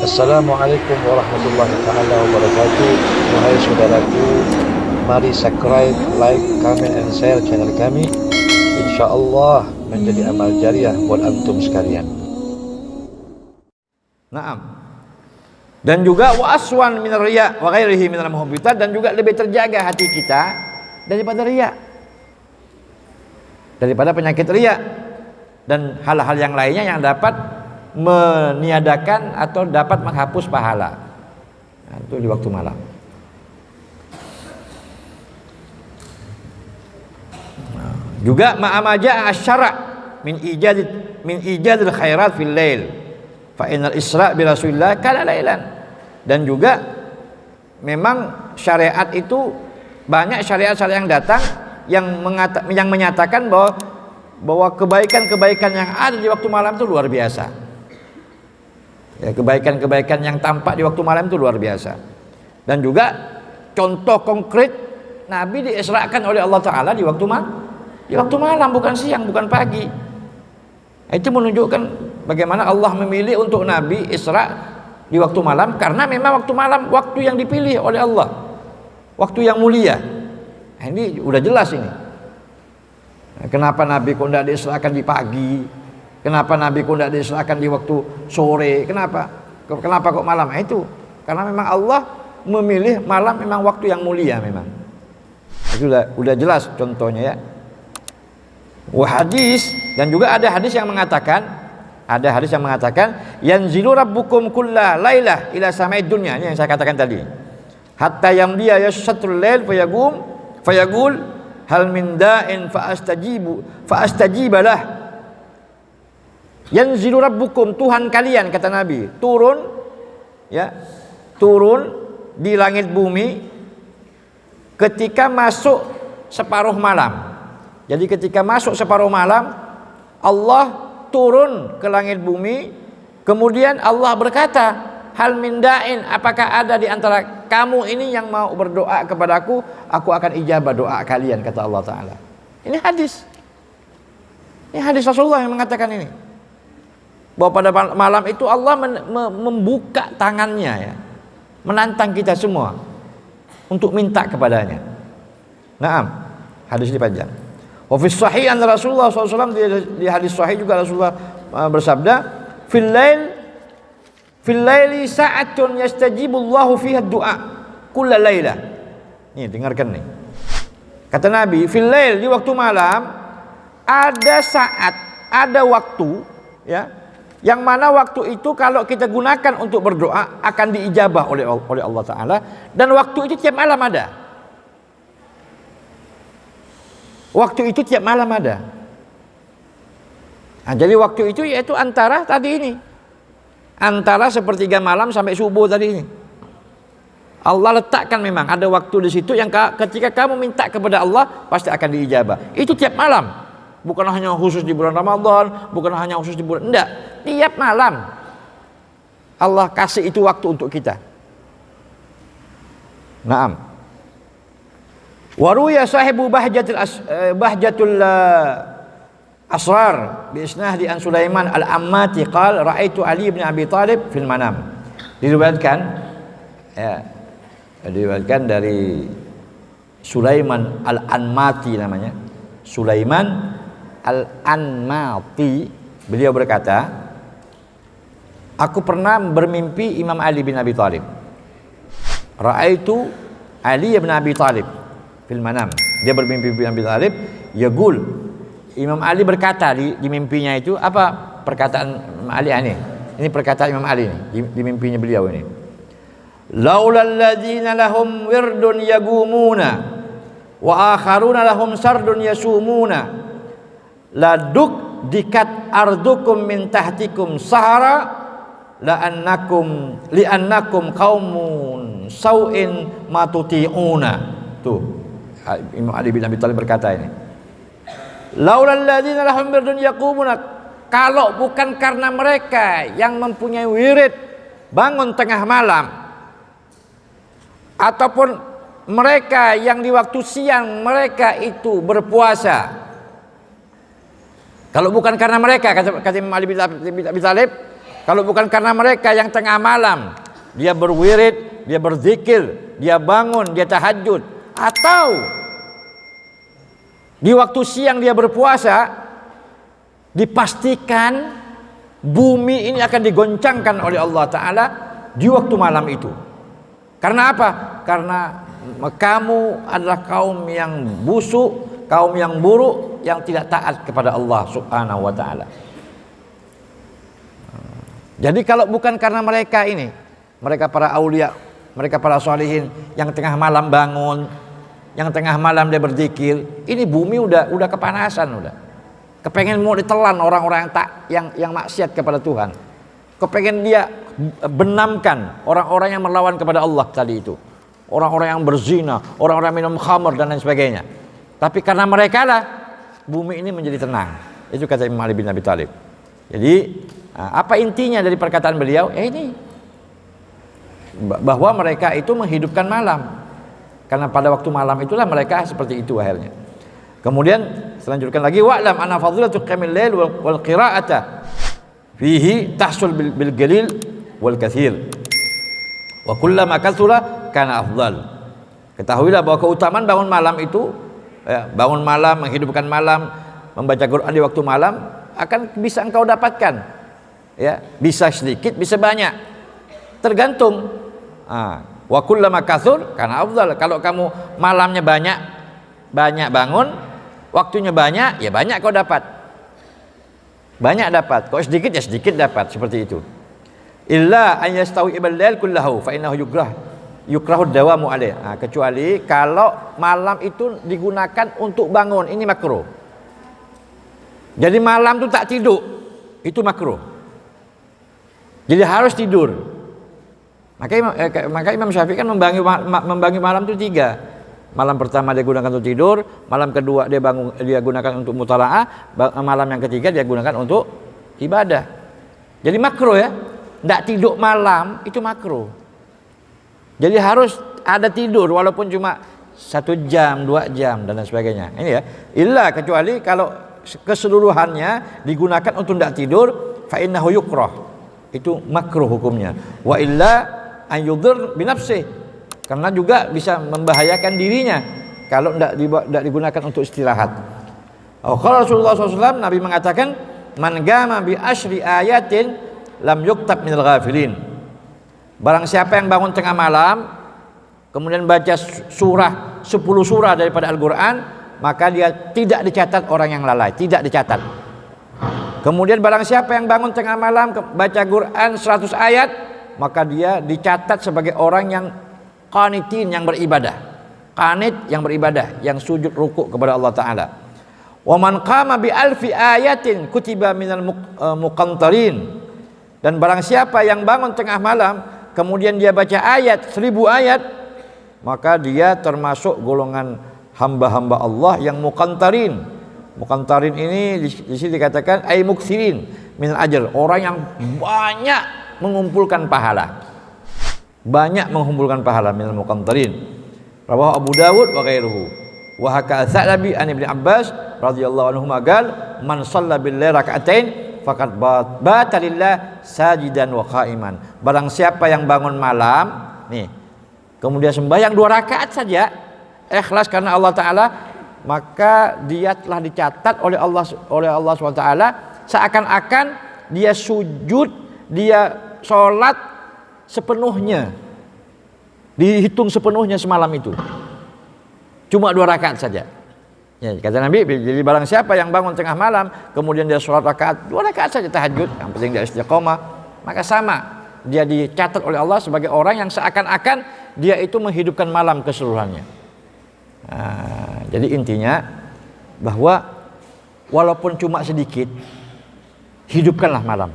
Assalamualaikum warahmatullahi taala wabarakatuh. Wahai saudaraku, mari subscribe, like, comment, and share channel kami. InsyaAllah menjadi amal jariah buat antum sekalian. Naam. Dan juga wa aswan min riya wa ghairihi minal muhabbitat, dan juga lebih terjaga hati kita daripada riya, daripada penyakit riya dan hal-hal yang lainnya yang dapat meniadakan atau dapat menghapus pahala. Nah, itu di waktu malam. Nah, juga ma'amaja asyara min ijadil khairat fil lail fa innal isra bi rasulillah kana lailan. Dan juga memang syariat itu banyak syariat-syariat yang datang yang menyatakan bahwa kebaikan-kebaikan yang ada di waktu malam itu luar biasa. Ya, kebaikan-kebaikan yang tampak di waktu malam itu luar biasa. Dan juga contoh konkret, Nabi diisrakan oleh Allah Ta'ala di waktu malam, bukan siang, bukan pagi. Itu menunjukkan bagaimana Allah memilih untuk Nabi Isra di waktu malam, karena memang waktu malam waktu yang dipilih oleh Allah, waktu yang mulia. Nah, ini udah jelas ini. Nah, kenapa Nabi kok tidak diisrakan di pagi? Kenapa Nabi kok tidak diisrakan di waktu sore? Kenapa kok malam? Itu karena memang Allah memilih malam, memang waktu yang mulia memang. Itu udah jelas contohnya ya. Hadis, dan juga ada hadis yang mengatakan, yanzilu rabbukum kulla lailah ila sama'id dunya. Ini yang saya katakan tadi. Hatta yamdiya yashatrul lail fayaqul hal min da'in fa astajibalah. Yanzilu rabbukum, Tuhan kalian, kata Nabi, turun di langit bumi ketika masuk separuh malam. Jadi ketika masuk separuh malam, Allah turun ke langit bumi, kemudian Allah berkata, hal min da'in, apakah ada di antara kamu ini yang mau berdoa kepadaku, aku akan ijabah doa kalian, kata Allah Ta'ala. Ini hadis Rasulullah yang mengatakan ini, bahwa pada malam itu Allah membuka tangannya ya, menantang kita semua untuk minta kepadanya. Naam, hadis ini panjang. Wa fi sahih anna Rasulullah SAW, di hadis sahih juga Rasulullah bersabda, fil laili sa'atun yastajibullahu fiha du'a kulla lailah. Nih, dengarkan nih. Kata Nabi, fil lail, di waktu malam ada saat, ada waktu ya, yang mana waktu itu kalau kita gunakan untuk berdoa akan diijabah oleh Allah Ta'ala. Dan waktu itu tiap malam ada. Waktu itu tiap malam ada. Nah, jadi waktu itu yaitu antara tadi ini, antara sepertiga malam sampai subuh tadi ini. Allah letakkan memang ada waktu di situ yang ketika kamu minta kepada Allah pasti akan diijabah. Itu tiap malam. Bukan hanya khusus di bulan Ramadan, bukan hanya khusus di bulan, enggak. Tiap malam Allah kasih itu waktu untuk kita. Naam. Waruya sahibu bahjatul asrar bi isnadi an Sulaiman al-Ammati qala ra'aitu Ali bin Abi Thalib fil manam. Diriwayatkan dari Sulaiman al-Anmati namanya. Sulaiman Al-Anmati, beliau berkata, aku pernah bermimpi Imam Ali bin Abi Thalib. Ra'aitu Ali bin Abi Thalib fil manam. Dia bermimpi Imam Abi Thalib, yaqul. Imam Ali berkata di mimpinya itu, apa perkataan Imam Ali ini? Ini perkataan Imam Ali ini, di mimpinya beliau ini. Laulal ladzina lahum wirdun yagumuna wa akharuna lahum sardun yasumuna laduk dikat ardukum min tahtikum sahara li'annakum qaumun sau'in matuti'una. Tuh Imam Ali bin Abi Thalib berkata ini, laulal ladzina lahum wirdun yaqumuna, kalau bukan karena mereka yang mempunyai wirid bangun tengah malam, ataupun mereka yang di waktu siang mereka itu berpuasa, kalau bukan karena mereka, kata Imam Ali bin Abi Thalib, Kalau bukan karena mereka yang tengah malam dia berwirid, dia berzikir, dia bangun, dia tahajud, atau di waktu siang dia berpuasa, dipastikan bumi ini akan digoncangkan oleh Allah Ta'ala di waktu malam itu. Karena apa? Karena kamu adalah kaum yang busuk, kaum yang buruk, yang tidak taat kepada Allah Subhanahu wa Ta'ala. Jadi kalau bukan karena mereka ini, mereka para aulia, mereka para sholihin yang tengah malam bangun, yang tengah malam dia berzikir, ini bumi udah kepanasan, udah kepengen mau ditelan orang-orang yang maksiat kepada Tuhan, kepengen dia benamkan orang-orang yang melawan kepada Allah tadi itu, orang-orang yang berzina, orang-orang minum khamr dan lain sebagainya. Tapi karena mereka lah bumi ini menjadi tenang. Itu kata Imam Ali bin Abi Thalib. Jadi apa intinya dari perkataan beliau? Ini bahwa mereka itu menghidupkan malam, karena pada waktu malam itulah mereka seperti itu akhirnya. Kemudian selanjutkan lagi, wa'lam anna fadilatu qiyamil lail wal qira'ata fihi tahsul bil qalil wal katsir wa kullama katsura kana afdal. Ketahuilah bahwa keutamaan bangun malam itu, bangun malam, menghidupkan malam, membaca Quran di waktu malam akan bisa engkau dapatkan, ya, bisa sedikit bisa banyak, tergantung. Wa kullama katsur kana afdal. Kalau kamu malamnya banyak bangun, waktunya banyak, ya banyak kau dapat. Banyak dapat. Kalau sedikit ya sedikit dapat, seperti itu. Illa an yastawi ibal lail kullahu fa innahu yukrahu dawamu alaih. Kecuali kalau malam itu digunakan untuk bangun, ini makruh. Jadi malam itu tak tidur, itu makruh. Jadi harus tidur. Maka Imam Syafi'i kan membagi malam itu 3. Malam pertama dia gunakan untuk tidur, malam kedua dia gunakan untuk mutalaah, malam yang ketiga dia gunakan untuk ibadah. Jadi makruh, ya. Tidak tidur malam itu makruh. Jadi harus ada tidur walaupun cuma 1 jam, 2 jam dan lain sebagainya. Ini ya. Illa kecuali kalau keseluruhannya digunakan untuk tidak tidur, fa innahu yukrah. Itu makruh hukumnya. Wa illa an yudhir bi nafsihi. Karena juga bisa membahayakan dirinya kalau tidak digunakan untuk istirahat. Kalau Rasulullah SAW, Nabi mengatakan, man gama bi asyri ayatin lam yuktab minal ghafilin. Barang siapa yang bangun tengah malam kemudian baca 10 surah daripada Al-Quran, maka dia tidak dicatat orang yang lalai, tidak dicatat. Kemudian barang siapa yang bangun tengah malam baca Quran 100 ayat, maka dia dicatat sebagai orang yang qanitin, yang beribadah. Qanit, yang beribadah, yang sujud rukuk kepada Allah Ta'ala. Wa man qama bi alfi ayatin kutiba minal muqantarin. Dan barang siapa yang bangun tengah malam kemudian dia baca ayat 1000 ayat, maka dia termasuk golongan hamba-hamba Allah yang muqantarin. Muqantarin ini di sini dikatakan ay muksirin min ajr, orang yang banyak mengumpulkan pahala. Banyak mengumpulkan pahala, minal muqantarin. Rawahu Abu Dawud wa ghairuhu. Wa haka Sa'labi an Ibnu Abbas radhiyallahu anhu qaal man shalla bil lail rak'atain faqad bata lillah sajidan wa qa'iman. Barang siapa yang bangun malam nih, kemudian sembahyang 2 rakaat saja, ikhlas karena Allah Ta'ala, maka dia telah dicatat oleh Allah SWT seakan-akan dia sujud, dia sholat sepenuhnya, dihitung sepenuhnya semalam itu, cuma 2 rakaat saja. Ya, kata Nabi, jadi barang siapa yang bangun tengah malam kemudian dia sholat 2 rakaat saja tahajud, yang penting dia istiqomah, maka sama dia dicatat oleh Allah sebagai orang yang seakan-akan dia itu menghidupkan malam keseluruhannya. Jadi intinya bahwa walaupun cuma sedikit, hidupkanlah malam.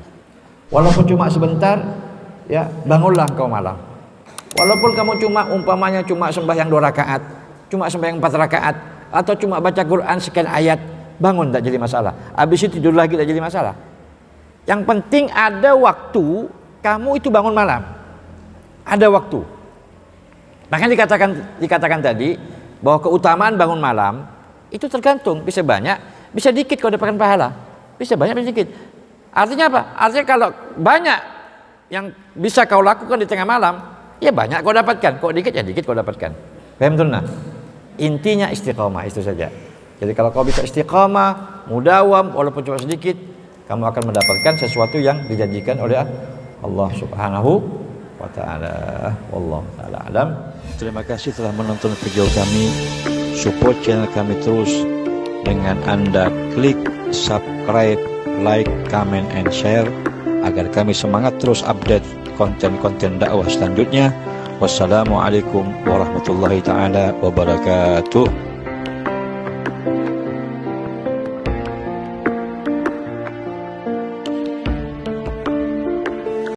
Walaupun cuma sebentar, ya bangunlah engkau malam. Walaupun kamu umpamanya cuma sembahyang 2 rakaat, cuma sembahyang 4 rakaat, atau cuma baca Quran sekian ayat, bangun tak jadi masalah. Habis itu tidur lagi tak jadi masalah. Yang penting ada waktu kamu itu bangun malam. Ada waktu. Makanya dikatakan tadi bahwa keutamaan bangun malam itu tergantung, bisa banyak, bisa dikit kau dapatkan pahala. Bisa banyak, bisa dikit. Artinya apa? Artinya kalau banyak yang bisa kau lakukan di tengah malam, ya banyak kau dapatkan. Kok dikit ya dikit kau dapatkan. Paham tuh? Intinya istiqomah itu saja. Jadi kalau kau bisa istiqomah, mudawam walaupun cuma sedikit, kamu akan mendapatkan sesuatu yang dijanjikan oleh Allah Subhanahu wa taala. Wallahu taala alam. Terima kasih telah menonton video kami. Support channel kami terus dengan Anda klik subscribe, like, comment, and share agar kami semangat terus update konten-konten dakwah selanjutnya. Wassalamualaikum warahmatullahi taala wabarakatuh.